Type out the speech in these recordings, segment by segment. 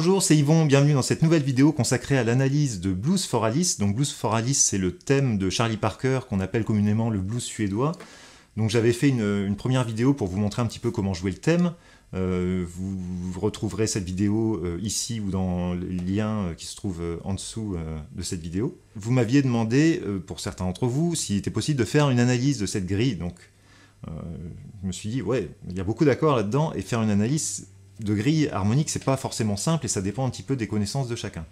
Bonjour, c'est Yvon, bienvenue dans cette nouvelle vidéo consacrée à l'analyse de Blues for Alice. Donc Blues for Alice, c'est le thème de Charlie Parker qu'on appelle communément le blues suédois. Donc j'avais fait une première vidéo pour vous montrer un petit peu comment jouer le thème. Vous retrouverez cette vidéo ici ou dans les liens qui se trouvent en dessous de cette vidéo. Vous m'aviez demandé, pour certains d'entre vous, s'il était possible de faire une analyse de cette grille. Donc je me suis dit, ouais, il y a beaucoup d'accords là-dedans, et faire une analyse de grille harmonique, c'est pas forcément simple, et ça dépend un petit peu des connaissances de chacun.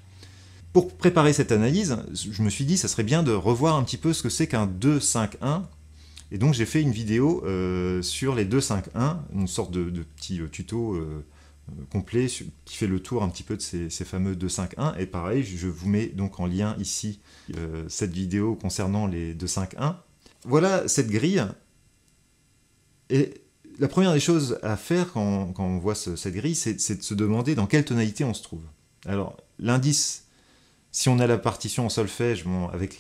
Pour préparer cette analyse, je me suis dit, ça serait bien de revoir un petit peu ce que c'est qu'un 2-5-1, et donc j'ai fait une vidéo sur les 2-5-1, une sorte de petit tuto complet qui fait le tour un petit peu de ces fameux 2-5-1, et pareil, je vous mets donc en lien ici cette vidéo concernant les 2-5-1. Voilà cette grille, et la première des choses à faire quand on voit cette grille, c'est de se demander dans quelle tonalité on se trouve. Alors, l'indice, si on a la partition en solfège, bon, avec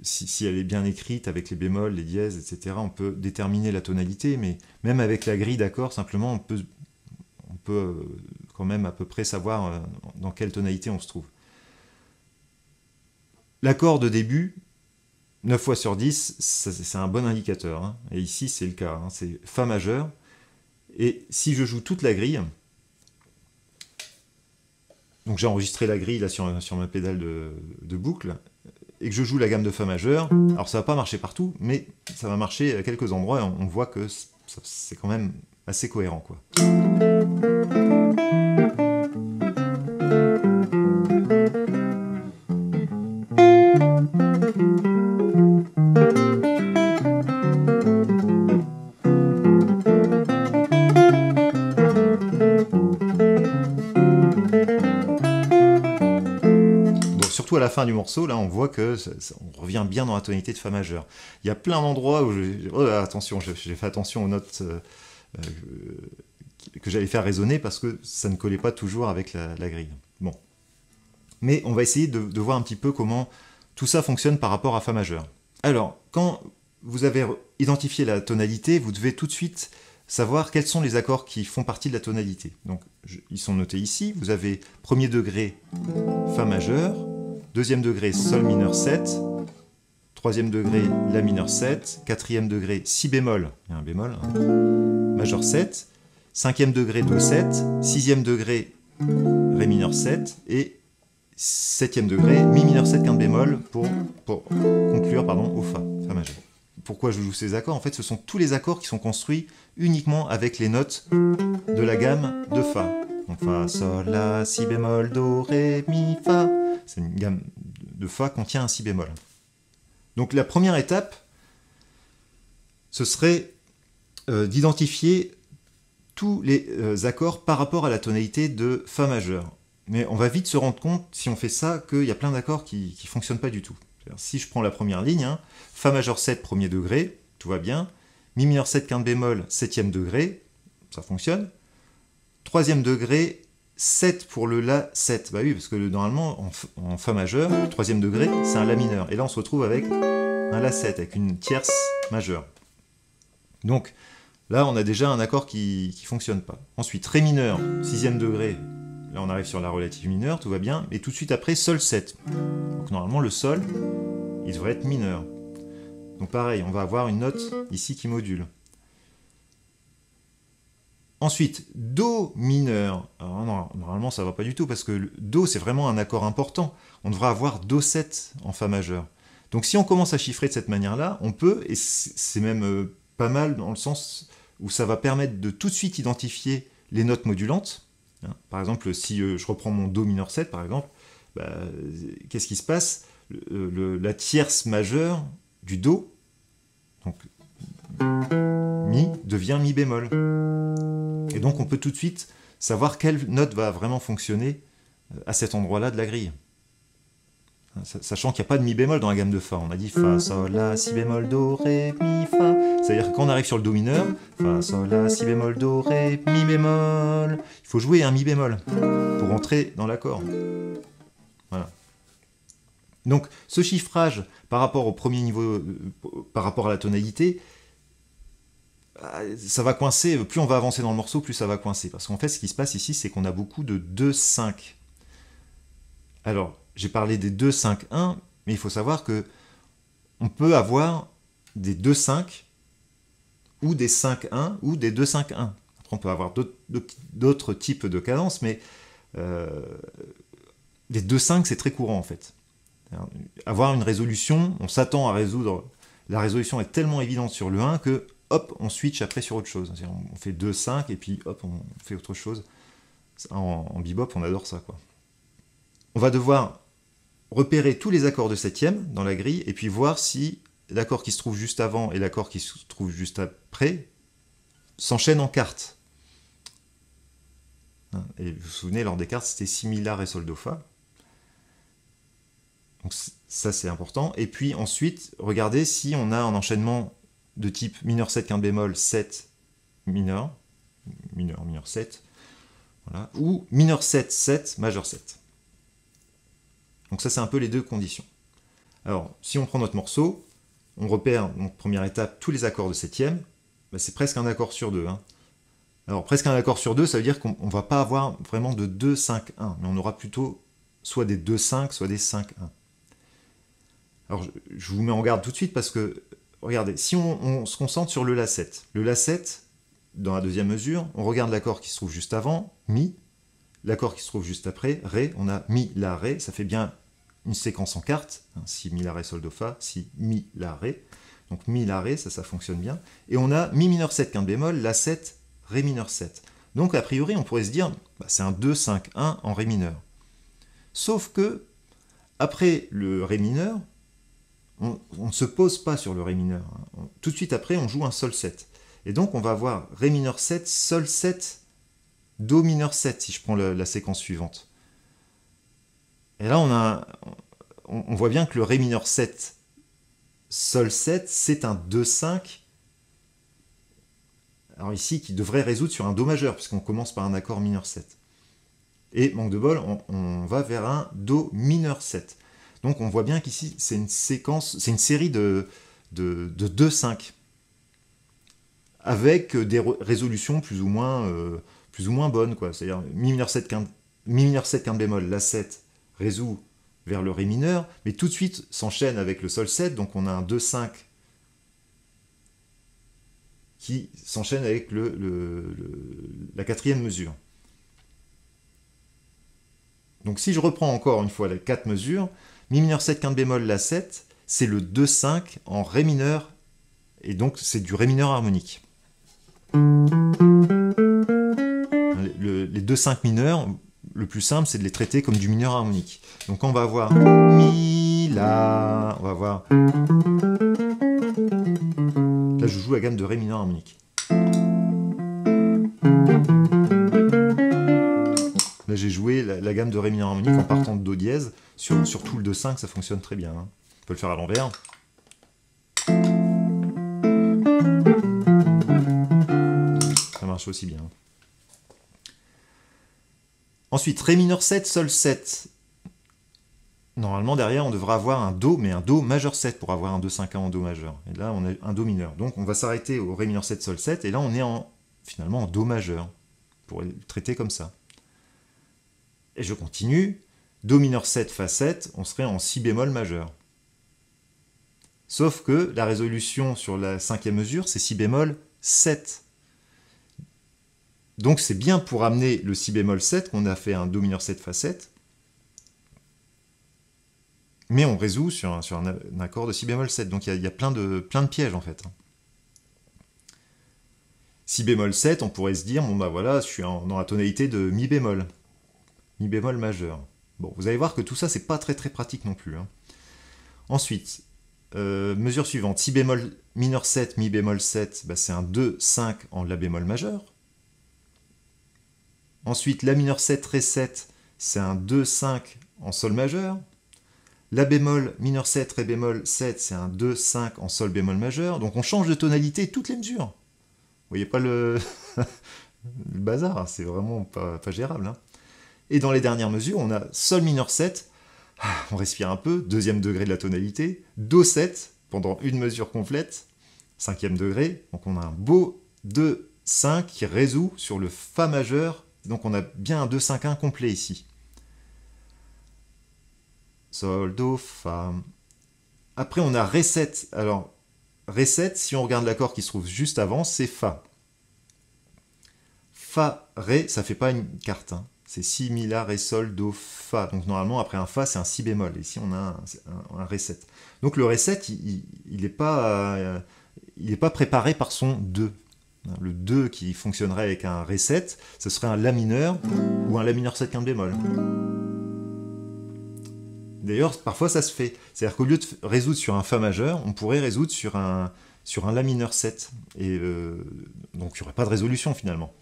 si elle est bien écrite, avec les bémols, les dièses, etc., on peut déterminer la tonalité, mais même avec la grille d'accords, simplement, on peut quand même à peu près savoir dans quelle tonalité on se trouve. L'accord de début, 9 fois sur 10, c'est un bon indicateur, hein. Et ici c'est le cas, hein. C'est Fa majeur, et si je joue toute la grille, donc j'ai enregistré la grille là sur ma pédale de boucle, et que je joue la gamme de Fa majeur, alors ça va pas marcher partout, mais ça va marcher à quelques endroits, et on voit que c'est quand même assez cohérent, quoi. Surtout à la fin du morceau, là, on voit que on revient bien dans la tonalité de Fa majeur. Il y a plein d'endroits où attention, j'ai fait attention aux notes que j'allais faire résonner parce que ça ne collait pas toujours avec la grille. Bon. Mais on va essayer de voir un petit peu comment tout ça fonctionne par rapport à Fa majeur. Alors, quand vous avez identifié la tonalité, vous devez tout de suite savoir quels sont les accords qui font partie de la tonalité. Donc, ils sont notés ici. Vous avez premier degré Fa majeur, deuxième degré Sol mineur 7, troisième degré La mineur 7, quatrième degré Si bémol, il y a un bémol, hein, majeur 7, cinquième degré Do 7, sixième degré Ré mineur 7, et septième degré Mi mineur 7 quinte bémol pour conclure au Fa majeur. Pourquoi je joue ces accords? En fait, ce sont tous les accords qui sont construits uniquement avec les notes de la gamme de Fa. Donc Fa, Sol, La, Si bémol, Do, Ré, Mi, Fa. C'est une gamme de Fa qui contient un Si bémol. Donc la première étape, ce serait d'identifier tous les accords par rapport à la tonalité de Fa majeur. Mais on va vite se rendre compte, si on fait ça, qu'il y a plein d'accords qui ne fonctionnent pas du tout. Si je prends la première ligne, hein, Fa majeur 7, premier degré, tout va bien. Mi mineur 7, quinte bémol, septième degré, ça fonctionne. Troisième degré, 7 pour le La 7. Bah oui, parce que normalement, en Fa majeur, troisième degré, c'est un La mineur. Et là, on se retrouve avec un La 7, avec une tierce majeure. Donc, là, on a déjà un accord qui ne fonctionne pas. Ensuite, Ré mineur, sixième degré. Là, on arrive sur la relative mineure, tout va bien. Et tout de suite après, Sol 7. Donc, normalement, le Sol, il devrait être mineur. Donc, pareil, on va avoir une note ici qui module. Ensuite, Do mineur. Alors, non, normalement, ça ne va pas du tout, parce que le Do, c'est vraiment un accord important. On devrait avoir Do 7 en Fa majeur. Donc, si on commence à chiffrer de cette manière-là, on peut, et c'est même pas mal dans le sens où ça va permettre de tout de suite identifier les notes modulantes. Par exemple, si je reprends mon Do mineur 7, par exemple, qu'est-ce qui se passe? La tierce majeure du Do, donc Mi, devient Mi bémol. Et donc on peut tout de suite savoir quelle note va vraiment fonctionner à cet endroit-là de la grille. Sachant qu'il n'y a pas de Mi bémol dans la gamme de Fa. On a dit Fa, Sol, La, Si bémol, Do, Ré, Mi, Fa. C'est-à-dire que quand on arrive sur le Do mineur, Fa, Sol, La, Si bémol, Do, Ré, Mi bémol, il faut jouer un Mi bémol pour entrer dans l'accord. Voilà. Donc ce chiffrage par rapport au premier niveau, par rapport à la tonalité, ça va coincer, plus on va avancer dans le morceau, plus ça va coincer. Parce qu'en fait, ce qui se passe ici, c'est qu'on a beaucoup de 2-5. Alors, j'ai parlé des 2-5-1, mais il faut savoir que on peut avoir des 2-5 ou des 5-1 ou des 2-5-1. Après, on peut avoir d'autres types de cadences, mais des 2-5, c'est très courant en fait. Avoir une résolution, on s'attend à résoudre, la résolution est tellement évidente sur le 1 que hop, on switch après sur autre chose. On fait 2-5 et puis hop, on fait autre chose. En bebop, on adore ça, quoi. On va devoir repérer tous les accords de septième dans la grille et puis voir si l'accord qui se trouve juste avant et l'accord qui se trouve juste après s'enchaînent en quarte. Et vous vous souvenez, lors des cartes, c'était si, mi, la, ré, sol, do, fa. Donc ça, c'est important. Et puis ensuite, regardez si on a un enchaînement de type mineur 7, quinte bémol, 7, mineur, mineur 7, voilà, ou mineur 7, 7, majeur 7. Donc ça, c'est un peu les deux conditions. Alors, si on prend notre morceau, on repère, donc première étape, tous les accords de septième, ben, c'est presque un accord sur deux. Hein. Alors, presque un accord sur deux, ça veut dire qu'on ne va pas avoir vraiment de 2, 5, 1, mais on aura plutôt soit des 2, 5, soit des 5, 1. Alors, je vous mets en garde tout de suite parce que, regardez, si on se concentre sur le La7, dans la deuxième mesure, on regarde l'accord qui se trouve juste avant, Mi, l'accord qui se trouve juste après, Ré, on a Mi, La, Ré, ça fait bien une séquence en quarte, hein, Si, Mi, La, Ré, Sol, Do, Fa, Si, Mi, La, Ré, donc Mi, La, Ré, ça fonctionne bien, et on a Mi mineur 7, quinte bémol, La 7, Ré mineur 7. Donc, a priori, on pourrait se dire, bah, c'est un 2, 5, 1 en Ré mineur. Sauf que, après le Ré mineur, on ne se pose pas sur le Ré mineur. Tout de suite après, on joue un Sol 7. Et donc, on va avoir Ré mineur 7, Sol 7, Do mineur 7, si je prends la séquence suivante. Et là, on voit bien que le Ré mineur 7, Sol 7, c'est un 2-5. Alors ici, qui devrait résoudre sur un Do majeur, puisqu'on commence par un accord mineur 7. Et, manque de bol, on va vers un Do mineur 7. Donc on voit bien qu'ici, c'est une séquence, c'est une série de 2-5, avec des résolutions plus ou moins bonnes, quoi. C'est-à-dire Mi mineur 7, quinte bémol, La 7 résout vers le Ré mineur, mais tout de suite s'enchaîne avec le Sol 7, donc on a un 2-5 qui s'enchaîne avec la quatrième mesure. Donc si je reprends encore une fois les 4 mesures, Mi mineur 7, quinte bémol, La 7, c'est le 2-5 en Ré mineur, et donc c'est du Ré mineur harmonique. Les 2-5 mineurs, le plus simple, c'est de les traiter comme du mineur harmonique. Donc quand on va avoir Mi, La, on va avoir... Là, je joue la gamme de Ré mineur harmonique. Là, j'ai joué la gamme de Ré mineur harmonique en partant de Do dièse. Sur tout le 2-5, ça fonctionne très bien. Hein. On peut le faire à l'envers. Ça marche aussi bien. Ensuite, Ré mineur 7, Sol 7. Normalement, derrière, on devrait avoir un Do, mais un Do majeur 7 pour avoir un 2-5-1 en Do majeur. Et là, on a un Do mineur. Donc, on va s'arrêter au Ré mineur 7, Sol 7. Et là, on est finalement en Do majeur. Pour le traiter comme ça. Et je continue. Do mineur 7, Fa 7, on serait en Si bémol majeur. Sauf que la résolution sur la cinquième mesure, c'est Si bémol 7. Donc c'est bien pour amener le Si bémol 7 qu'on a fait un Do mineur 7, Fa 7. Mais on résout sur un accord de Si bémol 7. Donc il y a plein de pièges en fait. Si bémol 7, on pourrait se dire, bon bah voilà, je suis dans la tonalité de Mi bémol. Mi bémol majeur. Bon, vous allez voir que tout ça, c'est pas très pratique non plus. Hein. Ensuite, mesure suivante, Si bémol mineur 7, Mi bémol 7, bah, c'est un 2-5 en La bémol majeur. Ensuite, La mineur 7, Ré 7, c'est un 2-5 en Sol majeur. La bémol mineur 7, Ré bémol 7, c'est un 2-5 en Sol bémol majeur. Donc on change de tonalité toutes les mesures. Vous voyez pas le bazar, hein, c'est vraiment pas gérable. Hein. Et dans les dernières mesures, on a Sol mineur 7, on respire un peu, deuxième degré de la tonalité, Do 7, pendant une mesure complète, cinquième degré, donc on a un beau 2, 5 qui résout sur le Fa majeur. Donc on a bien un 2, 5, 1 complet ici. Sol, Do, Fa. Après on a Ré7. Alors Ré7, si on regarde l'accord qui se trouve juste avant, c'est Fa. Fa, Ré, ça fait pas une carte. Hein. C'est Si, Mi, La, Ré, Sol, Do, Fa. Donc normalement, après un Fa, c'est un Si bémol. Et ici, on a un Ré7. Donc le Ré7, il n'est pas préparé par son 2. Le 2 qui fonctionnerait avec un Ré7, ce serait un La mineur ou un La mineur 7 quinte bémol. D'ailleurs, parfois ça se fait. C'est-à-dire qu'au lieu de résoudre sur un Fa majeur, on pourrait résoudre sur un La mineur 7. Et donc il n'y aurait pas de résolution finalement.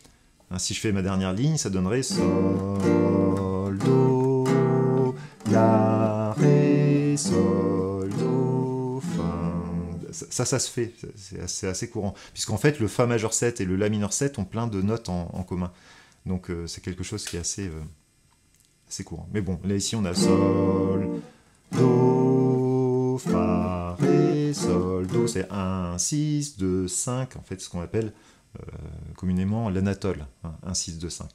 Si je fais ma dernière ligne, ça donnerait Sol, Do, La, Ré, Sol, Do, Fa. Ça se fait, c'est assez courant. Puisqu'en fait, le Fa majeur 7 et le La mineur 7 ont plein de notes en commun. Donc c'est quelque chose qui est assez courant. Mais bon, là ici on a Sol, Do, Fa, Ré, Sol, Do, c'est 1, 6, 2, 5, en fait ce qu'on appelle communément l'anatole, 1, 6, 2, 5.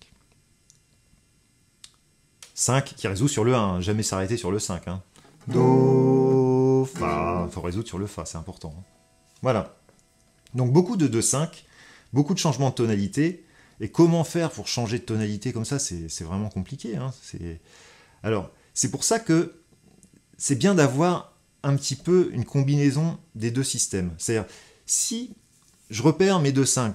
5 qui résout sur le 1, jamais s'arrêter sur le 5. Hein. Do, Fa, il faut résoudre sur le Fa, c'est important. Hein. Voilà. Donc beaucoup de 2, 5, beaucoup de changements de tonalité, et comment faire pour changer de tonalité comme ça, c'est vraiment compliqué. Hein. Alors, c'est pour ça que c'est bien d'avoir un petit peu une combinaison des deux systèmes. C'est-à-dire, si je repère mes 2-5.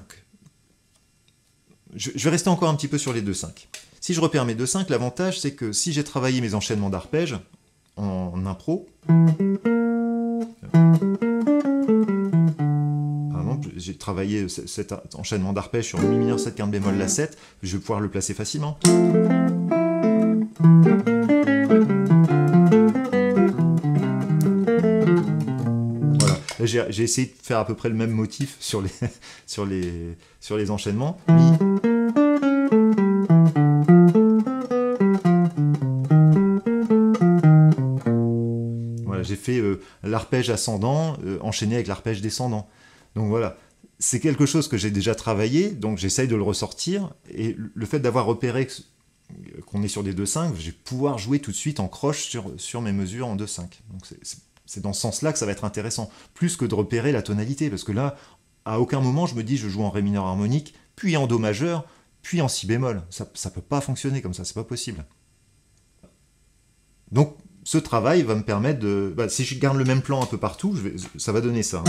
Je vais rester encore un petit peu sur les 2-5. Si je repère mes 2-5, l'avantage c'est que si j'ai travaillé mes enchaînements d'arpèges en impro, par exemple, j'ai travaillé cet enchaînement d'arpèges sur Mi mineur 7 quinte bémol La 7, je vais pouvoir le placer facilement. J'ai essayé de faire à peu près le même motif sur les enchaînements. Voilà, j'ai fait l'arpège ascendant enchaîné avec l'arpège descendant. Donc voilà, c'est quelque chose que j'ai déjà travaillé, donc j'essaye de le ressortir. Et le fait d'avoir repéré qu'on est sur des 2-5, je vais pouvoir jouer tout de suite en croche sur mes mesures en 2-5. Donc c'est dans ce sens-là que ça va être intéressant, plus que de repérer la tonalité, parce que là, à aucun moment, je me dis je joue en Ré mineur harmonique, puis en Do majeur, puis en Si bémol. Ça ne peut pas fonctionner comme ça, c'est pas possible. Donc, ce travail va me permettre de... si je garde le même plan un peu partout, ça va donner ça.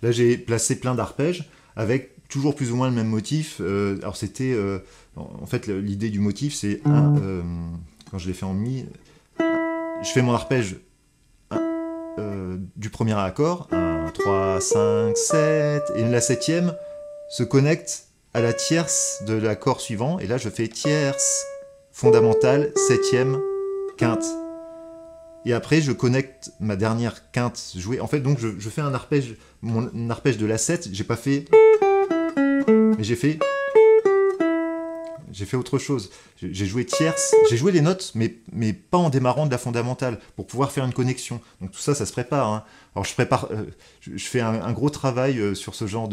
Là, j'ai placé plein d'arpèges avec toujours plus ou moins le même motif. Alors, c'était... en fait, l'idée du motif, c'est... quand je l'ai fait en Mi, je fais mon arpège du premier accord. 1, 3, 5, 7. Et la septième se connecte à la tierce de l'accord suivant. Et là, je fais tierce, fondamentale, septième, quinte. Et après, je connecte ma dernière quinte jouée. En fait, donc, je fais un arpège, mon arpège de la 7, j'ai pas fait... Mais j'ai fait autre chose. J'ai joué tierce, j'ai joué les notes, mais pas en démarrant de la fondamentale, pour pouvoir faire une connexion. Donc tout ça, ça se prépare. Hein. Alors je fais un gros travail sur ce genre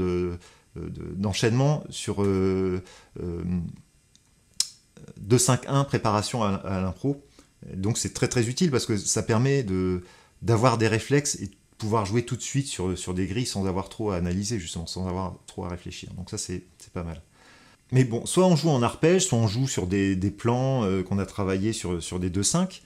d'enchaînement, sur 2-5-1, préparation à l'impro. Donc c'est très très utile parce que ça permet d'avoir des réflexes et de pouvoir jouer tout de suite sur des grilles sans avoir trop à analyser, justement, sans avoir trop à réfléchir. Donc ça c'est pas mal. Mais bon, soit on joue en arpège, soit on joue sur des plans qu'on a travaillé sur des 2-5,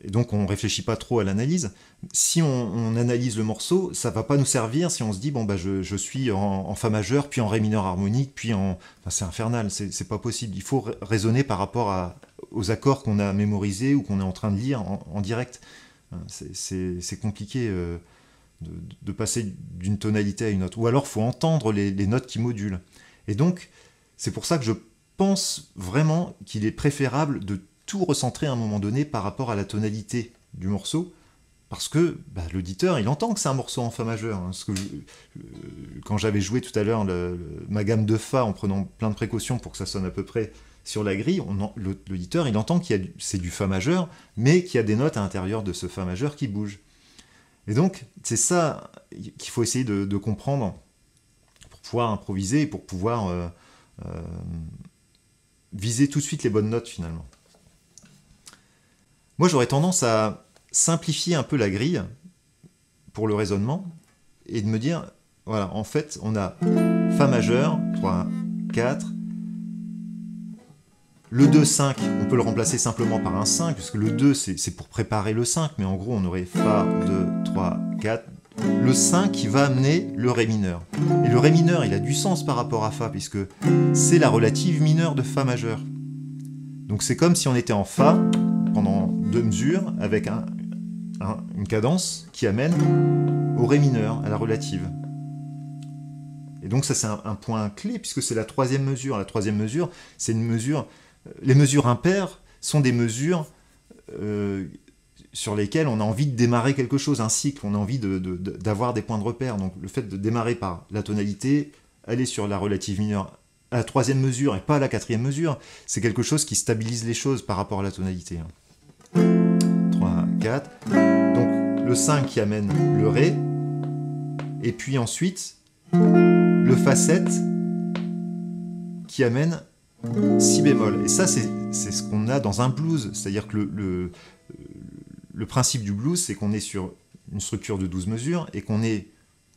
et donc on ne réfléchit pas trop à l'analyse. Si on analyse le morceau, ça ne va pas nous servir si on se dit, bon, bah, je suis en Fa majeur, puis en Ré mineur harmonique, puis en... Enfin, c'est infernal, c'est pas possible. Il faut raisonner par rapport aux accords qu'on a mémorisés ou qu'on est en train de lire en direct. C'est compliqué de passer d'une tonalité à une autre. Ou alors, il faut entendre les notes qui modulent. Et donc, c'est pour ça que je pense vraiment qu'il est préférable de tout recentrer à un moment donné par rapport à la tonalité du morceau, Parce que l'auditeur, il entend que c'est un morceau en Fa majeur. Hein. Quand j'avais joué tout à l'heure ma gamme de Fa en prenant plein de précautions pour que ça sonne à peu près sur la grille, l'auditeur, il entend c'est du Fa majeur, mais qu'il y a des notes à l'intérieur de ce Fa majeur qui bougent. Et donc, c'est ça qu'il faut essayer de comprendre pour pouvoir improviser et pour pouvoir viser tout de suite les bonnes notes, finalement. Moi, j'aurais tendance à simplifier un peu la grille pour le raisonnement et de me dire, voilà, en fait, on a Fa majeur, 3, 4, le 2, 5, on peut le remplacer simplement par un 5, puisque le 2, c'est pour préparer le 5, mais en gros, on aurait Fa, 2, 3, 4, le 5 qui va amener le Ré mineur. Et le Ré mineur, il a du sens par rapport à Fa, puisque c'est la relative mineure de Fa majeur. Donc c'est comme si on était en Fa pendant 2 mesures, avec une cadence qui amène au Ré mineur, à la relative. Et donc ça c'est un point clé, puisque c'est la 3e mesure. La 3e mesure, c'est une mesure... Les mesures impaires sont des mesures sur lesquelles on a envie de démarrer quelque chose, un cycle, on a envie d'avoir des points de repère. Donc le fait de démarrer par la tonalité, aller sur la relative mineure à la 3e mesure et pas à la 4e mesure, c'est quelque chose qui stabilise les choses par rapport à la tonalité. 3, 4, donc le 5 qui amène le Ré, et puis ensuite le Fa 7 qui amène Si bémol. Et ça, c'est ce qu'on a dans un blues. C'est-à-dire que le principe du blues, c'est qu'on est sur une structure de 12 mesures et qu'on est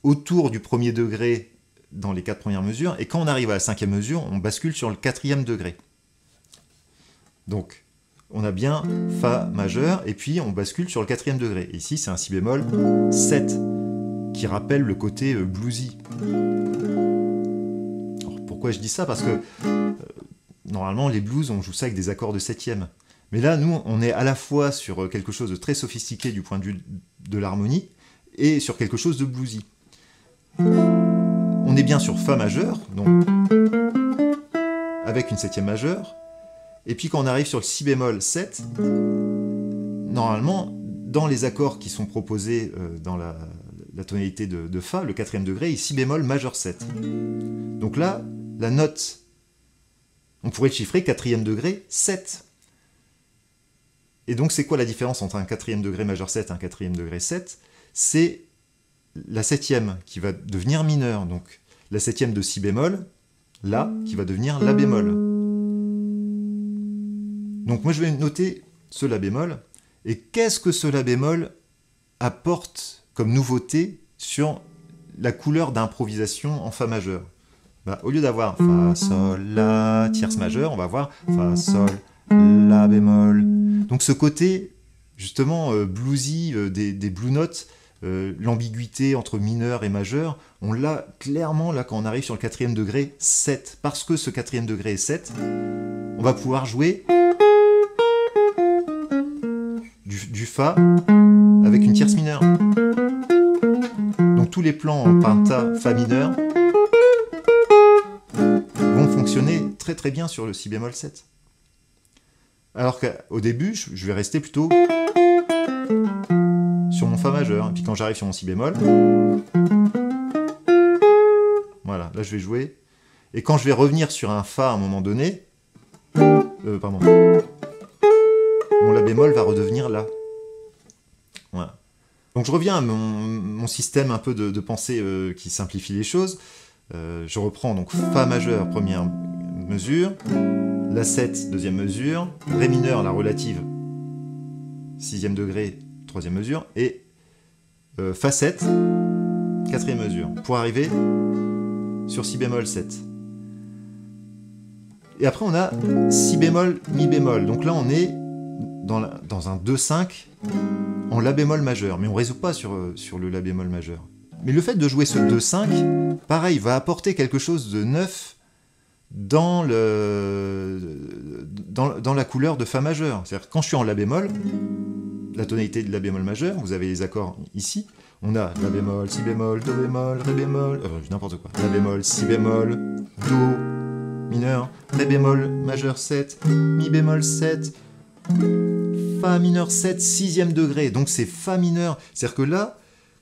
autour du premier degré dans les 4 premières mesures. Et quand on arrive à la 5e mesure, on bascule sur le 4e degré. Donc, on a bien Fa majeur et puis on bascule sur le 4e degré. Et ici, c'est un Si bémol 7 qui rappelle le côté bluesy. Alors, pourquoi je dis ça? Parce que normalement, les blues, on joue ça avec des accords de 7e. Mais là, nous, on est à la fois sur quelque chose de très sophistiqué du point de vue de l'harmonie et sur quelque chose de bluesy. On est bien sur Fa majeur, donc avec une 7e majeure. Et puis quand on arrive sur le Si bémol 7, normalement, dans les accords qui sont proposés dans la tonalité de Fa, le 4e degré est Si bémol majeur 7. Donc là, la note, on pourrait le chiffrer 4e degré 7. Et donc c'est quoi la différence entre un 4e degré majeur 7 et un 4e degré 7? C'est la 7e qui va devenir mineure, donc la 7e de Si bémol, La, qui va devenir La bémol. Donc moi je vais noter ce La bémol, et qu'est-ce que ce La bémol apporte comme nouveauté sur la couleur d'improvisation en Fa majeur? Au lieu d'avoir Fa, Sol, La, tierce majeure, on va avoir Fa, Sol, La bémol. Donc ce côté justement bluesy des blue notes, l'ambiguïté entre mineur et majeur, on l'a clairement là quand on arrive sur le 4e degré 7. Parce que ce 4e degré est 7, on va pouvoir jouer du Fa avec une tierce mineure. Donc tous les plans en penta, Fa mineur vont fonctionner très très bien sur le Si bémol 7. Alors qu'au début, je vais rester plutôt sur mon Fa majeur. Et puis quand j'arrive sur mon Si bémol, voilà, là je vais jouer. Et quand je vais revenir sur un Fa à un moment donné, mon La bémol va redevenir La. Voilà. Donc je reviens à mon système un peu de pensée qui simplifie les choses. Je reprends donc Fa majeur, première mesure, La 7, deuxième mesure, Ré mineur, la relative, 6e degré, troisième mesure, et Fa 7, quatrième mesure, pour arriver sur Si bémol 7. Et après on a Si bémol, Mi bémol. Donc là on est dans un 2-5 en La bémol majeur, mais on ne résout pas sur le La bémol majeur. Mais le fait de jouer ce 2-5, pareil, va apporter quelque chose de neuf dans la couleur de Fa majeur. C'est-à-dire quand je suis en La bémol, la tonalité de La bémol majeur, vous avez les accords ici, on a La bémol, Si bémol, Do bémol, Ré bémol, n'importe quoi, La bémol, Si bémol, Do mineur, Ré bémol majeur 7, Mi bémol 7, Fa mineur 7, 6e degré. Donc c'est Fa mineur. C'est-à-dire que là,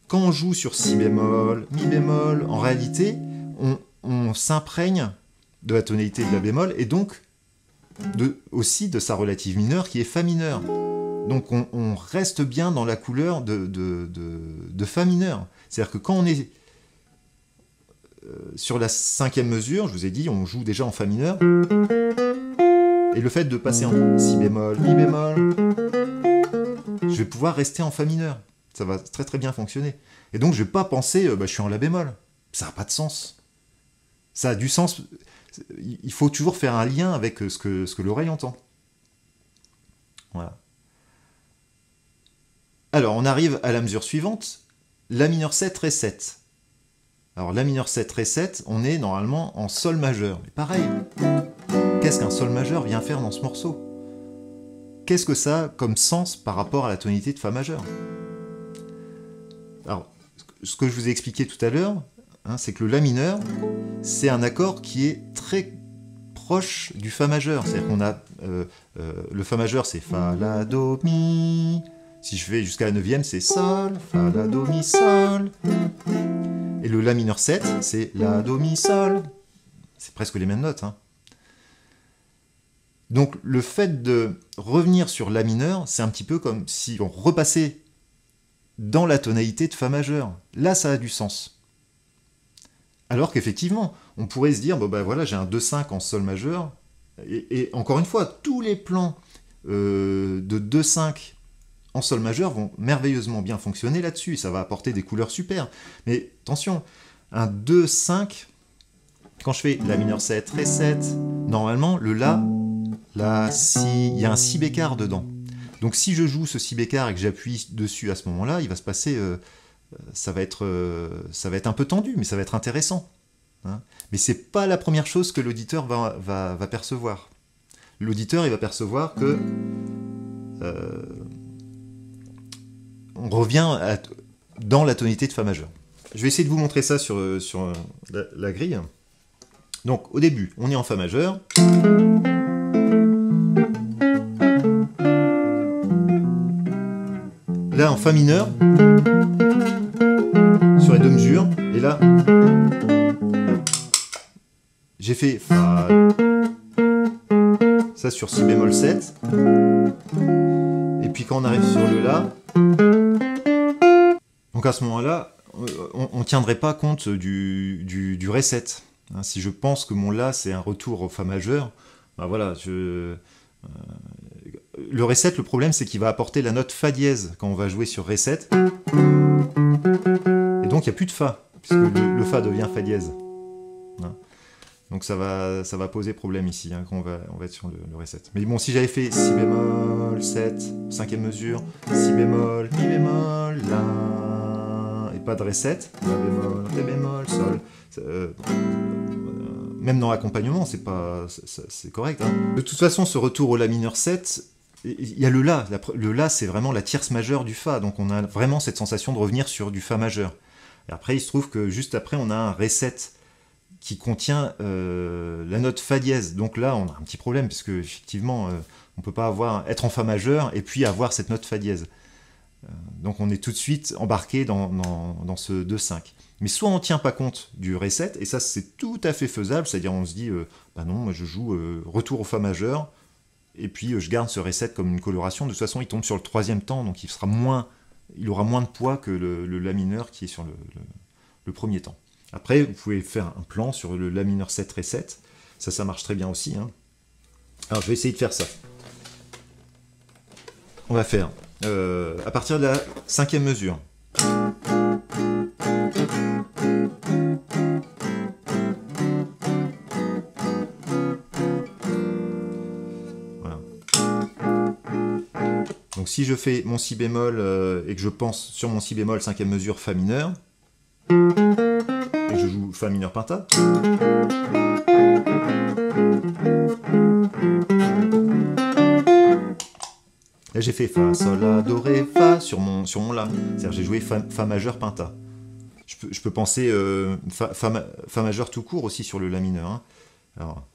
quand on joue sur Si bémol, Mi bémol, en réalité, on s'imprègne de la tonalité de La bémol et donc aussi de sa relative mineure qui est Fa mineur. Donc on reste bien dans la couleur de Fa mineur. C'est-à-dire que quand on est sur la 5e mesure, je vous ai dit, on joue déjà en Fa mineur. Et le fait de passer en Si bémol, Mi bémol, je vais pouvoir rester en Fa mineur. Ça va très très bien fonctionner. Et donc je ne vais pas penser, je suis en La bémol. Ça n'a pas de sens. Ça a du sens. Il faut toujours faire un lien avec ce que l'oreille entend. Voilà. Alors on arrive à la mesure suivante, La mineur 7, Ré 7. Alors La mineur 7, Ré 7, on est normalement en Sol majeur. Mais pareil, qu'est-ce qu'un Sol majeur vient faire dans ce morceau? Qu'est-ce que ça a comme sens par rapport à la tonalité de Fa majeur? Alors, ce que je vous ai expliqué tout à l'heure, c'est que le La mineur, c'est un accord qui est très proche du Fa majeur. C'est-à-dire qu'on a le Fa majeur, c'est Fa, La, Do, Mi. Si je fais jusqu'à la 9e, c'est Sol, Fa, La, Do, Mi, Sol. Et le La mineur 7, c'est La, Do, Mi, Sol. C'est presque les mêmes notes. Donc le fait de revenir sur La mineur, c'est un petit peu comme si on repassait dans la tonalité de Fa majeur. Là, ça a du sens. Alors qu'effectivement, on pourrait se dire, voilà, j'ai un 2-5 en Sol majeur, et encore une fois, tous les plans de 2-5 en Sol majeur vont merveilleusement bien fonctionner là-dessus, ça va apporter des couleurs super. Mais attention, un 2-5, quand je fais La mineur 7, Ré 7, normalement, le La, Si, il y a un Si bécard dedans. Donc si je joue ce Si bécard et que j'appuie dessus à ce moment-là, il va se passer... ça va être un peu tendu, mais ça va être intéressant. Mais c'est pas la première chose que l'auditeur va percevoir. L'auditeur, il va percevoir que on revient dans la tonalité de Fa majeur. Je vais essayer de vous montrer ça sur la grille. Donc au début, on est en Fa majeur. Là, en Fa mineur, sur les deux mesures, et là, j'ai fait Fa, ça sur Si bémol 7, et puis quand on arrive sur le La, donc à ce moment-là, on ne tiendrait pas compte du Ré 7. Si je pense que mon La, c'est un retour au Fa majeur, voilà, le Ré 7, le problème, c'est qu'il va apporter la note Fa dièse quand on va jouer sur Ré 7. Et donc, il n'y a plus de Fa, puisque le Fa devient Fa dièse. Donc, ça va poser problème ici, quand on va être sur le Ré 7. Mais bon, si j'avais fait Si bémol, 7, 5e mesure, Si bémol, Mi bémol, La, et pas de Ré 7, La bémol, Ré bémol, Sol, même dans l'accompagnement, c'est correct. De toute façon, ce retour au La mineur 7, il y a le La. Le La, c'est vraiment la tierce majeure du Fa. Donc on a vraiment cette sensation de revenir sur du Fa majeur. Et après, il se trouve que juste après, on a un Ré 7 qui contient la note Fa dièse. Donc là, on a un petit problème, puisque effectivement, on ne peut pas être en Fa majeur et puis avoir cette note Fa dièse. Donc on est tout de suite embarqué dans ce 2-5. Mais soit on ne tient pas compte du Ré 7, et ça c'est tout à fait faisable, c'est-à-dire on se dit, non, moi je joue retour au Fa majeur, et puis je garde ce Ré 7 comme une coloration. De toute façon, il tombe sur le 3e temps, donc il aura moins de poids que le La mineur qui est sur le premier temps. Après, vous pouvez faire un plan sur le La mineur 7, Ré 7, ça marche très bien aussi. Alors je vais essayer de faire ça. On va faire à partir de la 5e mesure. Voilà. Donc si je fais mon Si bémol et que je pense sur mon Si bémol 5e mesure Fa mineur, et je joue Fa mineur penta, là j'ai fait Fa, Sol, La, Do, Ré, Fa sur mon La. C'est-à-dire j'ai joué Fa majeur penta. Je peux penser fa majeur tout court aussi sur le La mineur. Alors.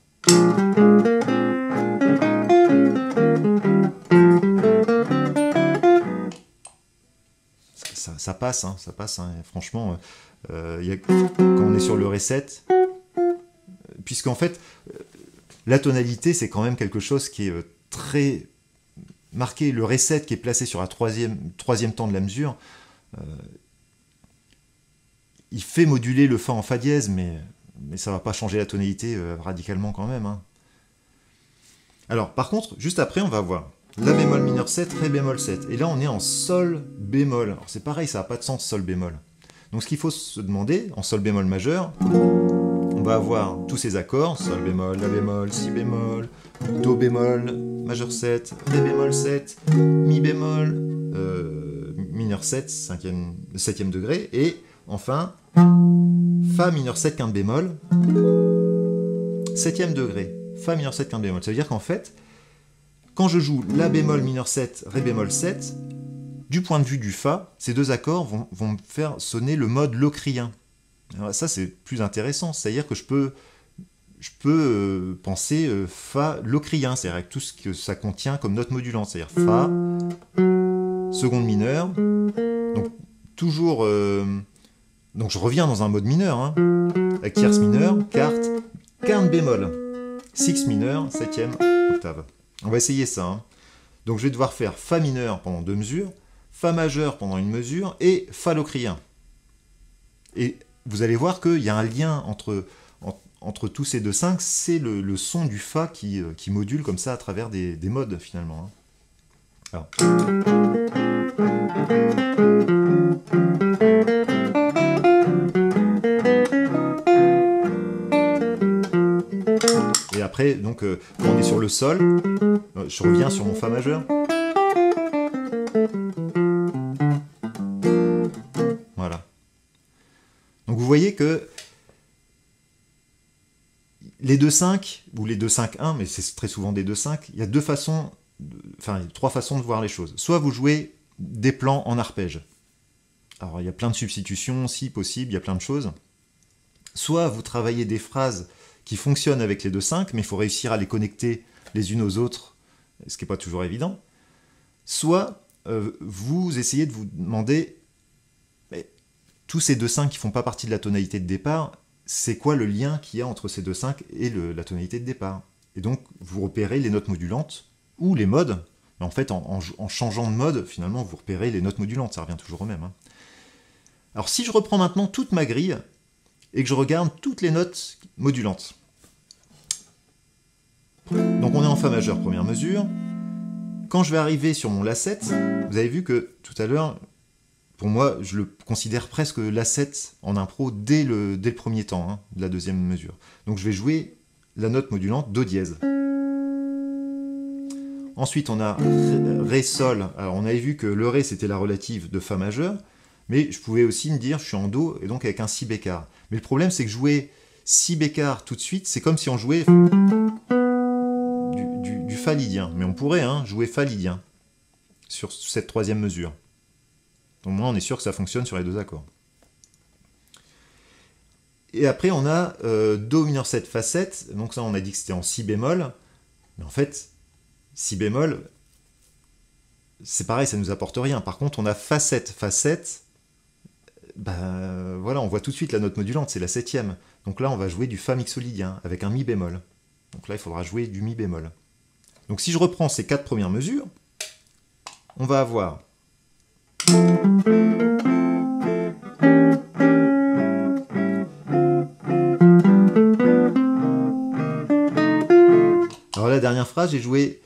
ça passe, hein, ça passe. Hein, franchement, quand on est sur le Ré7, puisqu'en fait, la tonalité, c'est quand même quelque chose qui est très marqué. Le Ré7 qui est placé sur la troisième temps de la mesure, il fait moduler le Fa en Fa dièse, mais ça ne va pas changer la tonalité radicalement quand même. Hein. Alors, par contre, juste après, on va voir La bémol mineur 7, Ré bémol 7. Et là, on est en Sol bémol. Alors, c'est pareil, ça n'a pas de sens, Sol bémol. Donc, ce qu'il faut se demander, en Sol bémol majeur, on va avoir tous ces accords, Sol bémol, La bémol, Si bémol, Do bémol, majeur 7, Ré bémol 7, Mi bémol, mineur 7, 7e degré, et enfin, Fa mineur 7, quinte bémol, 7e degré. Fa mineur 7, quinte bémol. Ça veut dire qu'en fait, quand je joue La bémol mineur 7, Ré bémol 7, du point de vue du Fa, ces deux accords vont me faire sonner le mode locrien. Alors ça, c'est plus intéressant. C'est-à-dire que je peux penser Fa locrien, c'est-à-dire avec tout ce que ça contient comme note modulante. C'est-à-dire Fa, seconde mineure, donc toujours... donc je reviens dans un mode mineur, hein, avec tierce mineure, quarte, quinte bémol, six mineur, 7e octave. On va essayer ça. Hein. Donc je vais devoir faire Fa mineur pendant 2 mesures, Fa majeur pendant 1 mesure, et Fa locrien. Et vous allez voir qu'il y a un lien entre tous ces 2/5, c'est le son du Fa qui module comme ça à travers des modes finalement. Hein. Et après, donc, quand on est sur le Sol, je reviens sur mon Fa majeur. Voilà. Donc vous voyez que les 2/5, ou les 2/5-1, mais c'est très souvent des 2/5, il y a trois façons de voir les choses. Soit vous jouez des plans en arpège. Alors il y a plein de substitutions, si possible, il y a plein de choses. Soit vous travaillez des phrases qui fonctionnent avec les 2/5, mais il faut réussir à les connecter les unes aux autres, ce qui n'est pas toujours évident. Soit vous essayez de vous demander, mais tous ces 2/5 qui ne font pas partie de la tonalité de départ, c'est quoi le lien qu'il y a entre ces 2/5 et la tonalité de départ? Et donc vous repérez les notes modulantes, ou les modes, mais en fait en changeant de mode, finalement vous repérez les notes modulantes, ça revient toujours au même. Hein. Alors si je reprends maintenant toute ma grille, et que je regarde toutes les notes modulantes. Donc on est en Fa majeur, première mesure. Quand je vais arriver sur mon La7, vous avez vu que tout à l'heure, pour moi, je le considère presque La7 en impro dès le premier temps, hein, de la deuxième mesure. Donc je vais jouer la note modulante Do dièse. Ensuite on a Ré, Sol. Alors on avait vu que le Ré c'était la relative de Fa majeur, mais je pouvais aussi me dire je suis en Do et donc avec un Si bécard. Mais le problème c'est que jouer Si bécard tout de suite, c'est comme si on jouait du Fa lydien. Mais on pourrait jouer Fa lydien sur cette troisième mesure. Donc moi on est sûr que ça fonctionne sur les deux accords. Et après on a Do mineur 7, Fa 7. Donc ça on a dit que c'était en Si bémol. Mais en fait, Si bémol, c'est pareil, ça ne nous apporte rien. Par contre on a Fa 7, Fa 7. Ben voilà, on voit tout de suite la note modulante, c'est la 7e. Donc là, on va jouer du Fa mixolydien avec un Mi bémol. Donc là, il faudra jouer du Mi bémol. Donc si je reprends ces 4 premières mesures, on va avoir... Alors la dernière phrase, j'ai joué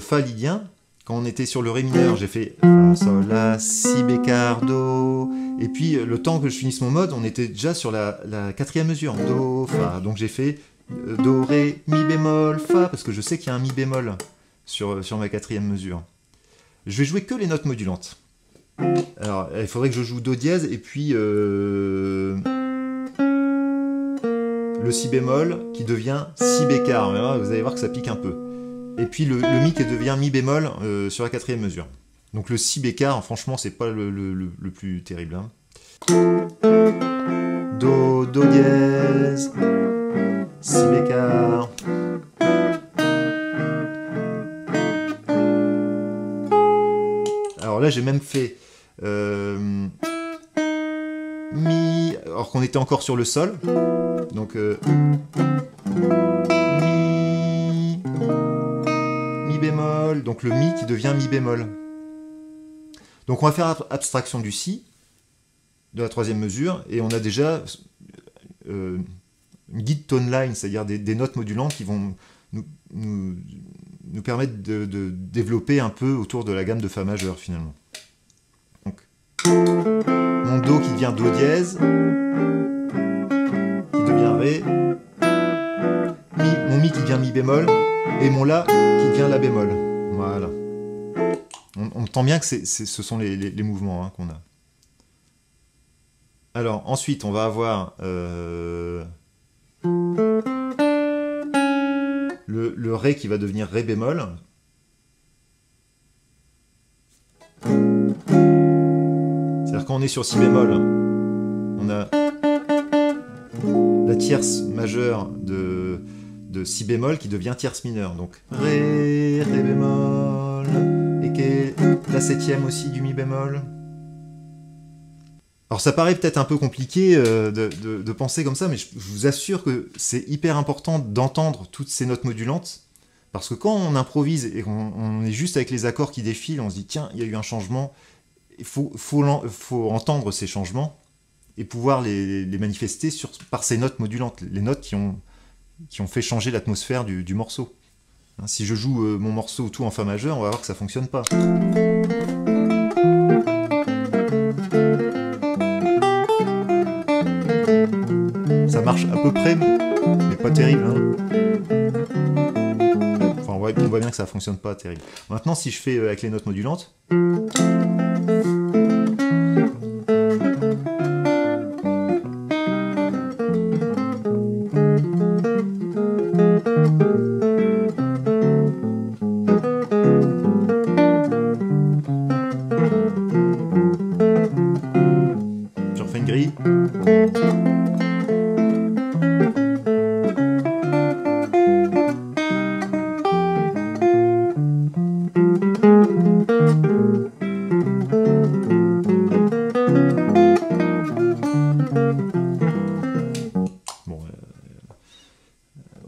Fa lydien. Quand on était sur le Ré mineur, j'ai fait Fa, Sol, La, Si bécard, Do. Et puis, le temps que je finisse mon mode, on était déjà sur la 4e mesure. Do, Fa. Donc j'ai fait Do, Ré, Mi bémol, Fa, parce que je sais qu'il y a un Mi bémol sur ma 4e mesure. Je vais jouer que les notes modulantes. Alors, il faudrait que je joue Do dièse, et puis le Si bémol, qui devient Si bécard. Mais là, vous allez voir que ça pique un peu. Et puis le Mi qui devient Mi bémol sur la 4e mesure. Donc le Si bécard, franchement, c'est pas le plus terrible. Hein. Do, Do dièse, Si bécard. Alors là, j'ai même fait Mi, alors qu'on était encore sur le sol. Donc mi bémol, donc le mi qui devient mi bémol. Donc on va faire abstraction du si, de la troisième mesure, et on a déjà une guide tone line, c'est-à-dire des notes modulantes qui vont nous permettre de développer un peu autour de la gamme de fa majeur finalement. Donc, mon do qui devient do dièse, qui devient ré, mon mi qui devient mi bémol, et mon la qui devient la bémol. Voilà. On entend bien que ce sont les mouvements qu'on a. Alors, ensuite, on va avoir le ré qui va devenir ré bémol. C'est-à-dire quand on est sur si bémol, on a la tierce majeure de si bémol qui devient tierce mineure. Donc ré, ré bémol, et qui est la septième aussi du mi bémol. Alors ça paraît peut-être un peu compliqué de penser comme ça, mais je vous assure que c'est hyper important d'entendre toutes ces notes modulantes, parce que quand on improvise et qu'on est juste avec les accords qui défilent, on se dit tiens, il y a eu un changement, il faut entendre ces changements et pouvoir les manifester par ces notes modulantes, les notes qui ont fait changer l'atmosphère du morceau. Si je joue mon morceau tout en fa majeur, on va voir que ça ne fonctionne pas. Ça marche à peu près, mais pas terrible. Enfin, on voit bien que ça ne fonctionne pas terrible. Maintenant, si je fais avec les notes modulantes... Je refais une grille.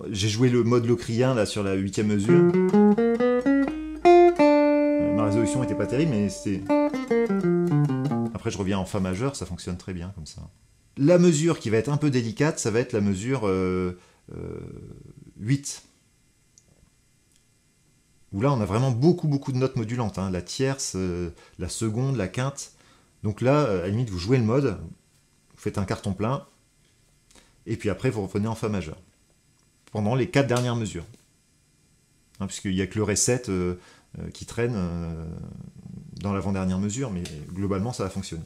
J'ai joué le mode locrien là sur la 8e mesure. Ma résolution n'était pas terrible, mais c'est... Après je reviens en fa majeur, ça fonctionne très bien comme ça. La mesure qui va être un peu délicate, ça va être la mesure 8. Où là on a vraiment beaucoup de notes modulantes, la tierce, la seconde, la quinte. Donc là, à la limite, vous jouez le mode, vous faites un carton plein, et puis après vous revenez en fa majeur. Pendant les 4 dernières mesures. Puisqu'il n'y a que le Ré 7 qui traîne dans l'avant-dernière mesure, mais globalement ça va fonctionner.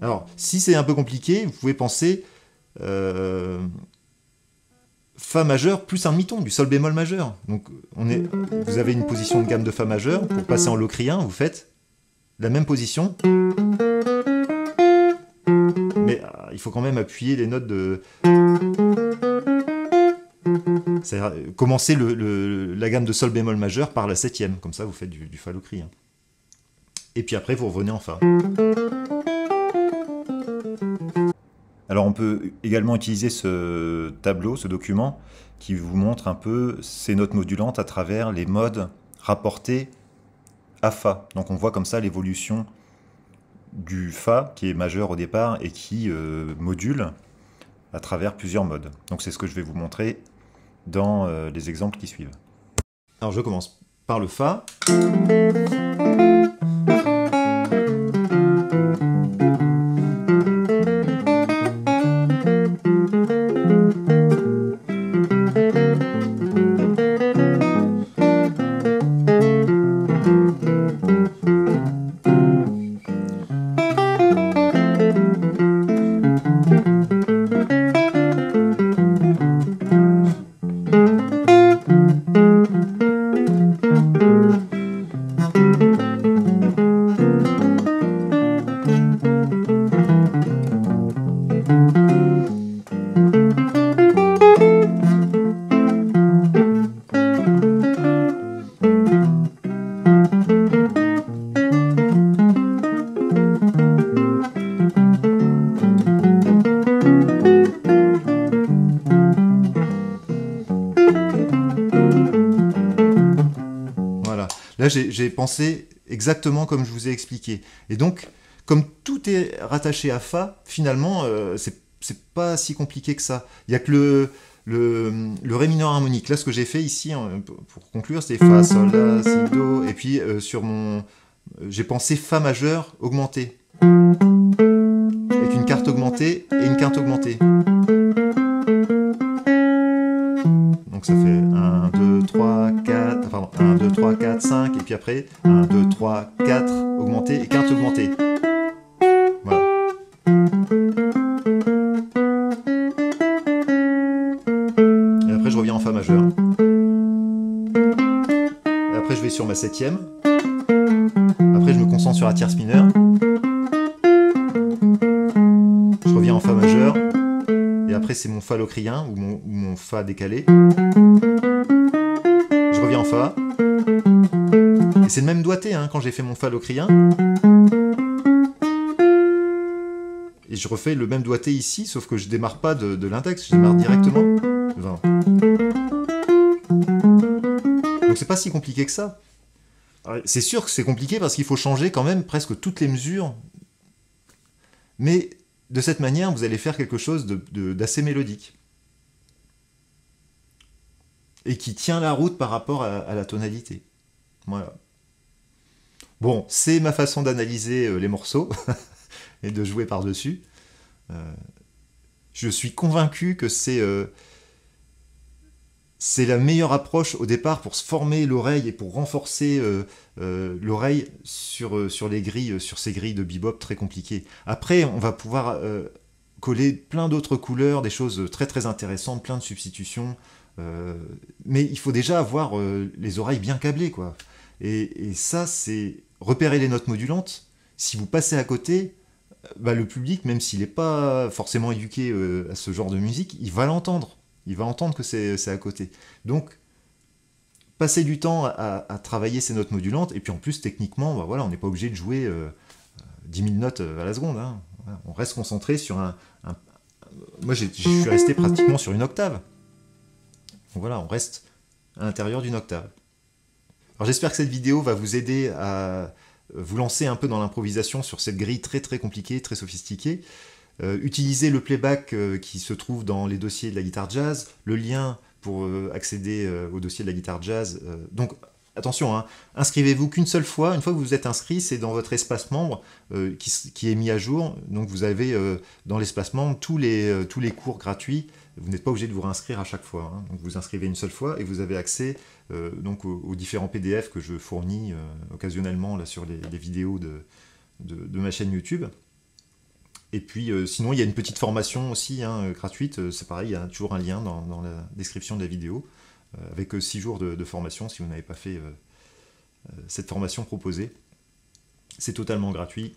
Alors, si c'est un peu compliqué, vous pouvez penser Fa majeur plus un demi-ton, du Sol bémol majeur. Donc vous avez une position de gamme de Fa majeur, pour passer en locrien, vous faites la même position, mais il faut quand même appuyer les notes de... C'est-à-dire commencer la gamme de Sol bémol majeur par la 7e, comme ça vous faites du Fa locrien. Et puis après vous revenez en Fa. Alors on peut également utiliser ce tableau, ce document, qui vous montre un peu ces notes modulantes à travers les modes rapportés à Fa. Donc on voit comme ça l'évolution du Fa, qui est majeur au départ, et qui module à travers plusieurs modes. Donc c'est ce que je vais vous montrer dans les exemples qui suivent. Alors je commence par le Fa. Là, j'ai pensé exactement comme je vous ai expliqué. Et donc, comme tout est rattaché à Fa, finalement, c'est pas si compliqué que ça. Il n'y a que le Ré mineur harmonique. Là, ce que j'ai fait ici, pour conclure, c'est Fa, Sol, La, Si, Do. Et puis, j'ai pensé Fa majeur augmenté. Avec une quarte augmentée et une quinte augmentée. Donc ça fait 1, 2, 3, 4, pardon, 1, 2, 3, 4, 5, et puis après 1, 2, 3, 4, augmenté et quinte augmentée. Voilà. Et après je reviens en Fa majeur. Et après je vais sur ma septième. Après je me concentre sur la tierce mineure. Je reviens en Fa majeur. Et après c'est mon Fa locrien ou mon Fa décalé. Je reviens en Fa. Et c'est le même doigté hein, quand j'ai fait mon Fa locrien. Et je refais le même doigté ici, sauf que je démarre pas de l'index, je démarre directement. Donc c'est pas si compliqué que ça. C'est sûr que c'est compliqué parce qu'il faut changer quand même presque toutes les mesures. Mais de cette manière, vous allez faire quelque chose d'assez mélodique. Et qui tient la route par rapport à la tonalité. Voilà. Bon, c'est ma façon d'analyser les morceaux et de jouer par-dessus. Je suis convaincu que c'est la meilleure approche au départ pour se former l'oreille et pour renforcer l'oreille sur les grilles, sur ces grilles de bebop très compliquées. Après, on va pouvoir coller plein d'autres couleurs, des choses très très intéressantes, plein de substitutions. Mais il faut déjà avoir les oreilles bien câblées, quoi. Et ça, c'est repérer les notes modulantes. Si vous passez à côté, bah, le public, même s'il n'est pas forcément éduqué à ce genre de musique, il va l'entendre. Il va entendre que c'est à côté. Donc, passer du temps à travailler ces notes modulantes, et puis en plus, techniquement, bah, voilà, on n'est pas obligé de jouer 10 000 notes à la seconde. Hein. Voilà, on reste concentré sur Moi, je suis resté pratiquement sur une octave. Donc voilà, on reste à l'intérieur d'une octave. Alors j'espère que cette vidéo va vous aider à vous lancer un peu dans l'improvisation sur cette grille très très compliquée, très sophistiquée. Utilisez le playback qui se trouve dans les dossiers de la guitare jazz, le lien pour accéder au dossier de la guitare jazz. Donc attention, hein, inscrivez-vous qu'une seule fois. Une fois que vous êtes inscrit, c'est dans votre espace membre qui est mis à jour. Donc vous avez dans l'espace membre tous les cours gratuits. Vous n'êtes pas obligé de vous réinscrire à chaque fois. Hein. Donc vous inscrivez une seule fois et vous avez accès donc aux différents PDF que je fournis occasionnellement là, sur les vidéos de ma chaîne YouTube. Et puis sinon il y a une petite formation aussi hein, gratuite, c'est pareil, il y a toujours un lien dans la description de la vidéo, avec 6 jours de formation si vous n'avez pas fait cette formation proposée. C'est totalement gratuit.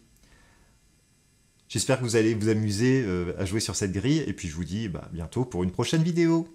J'espère que vous allez vous amuser à jouer sur cette grille, et puis je vous dis bientôt pour une prochaine vidéo.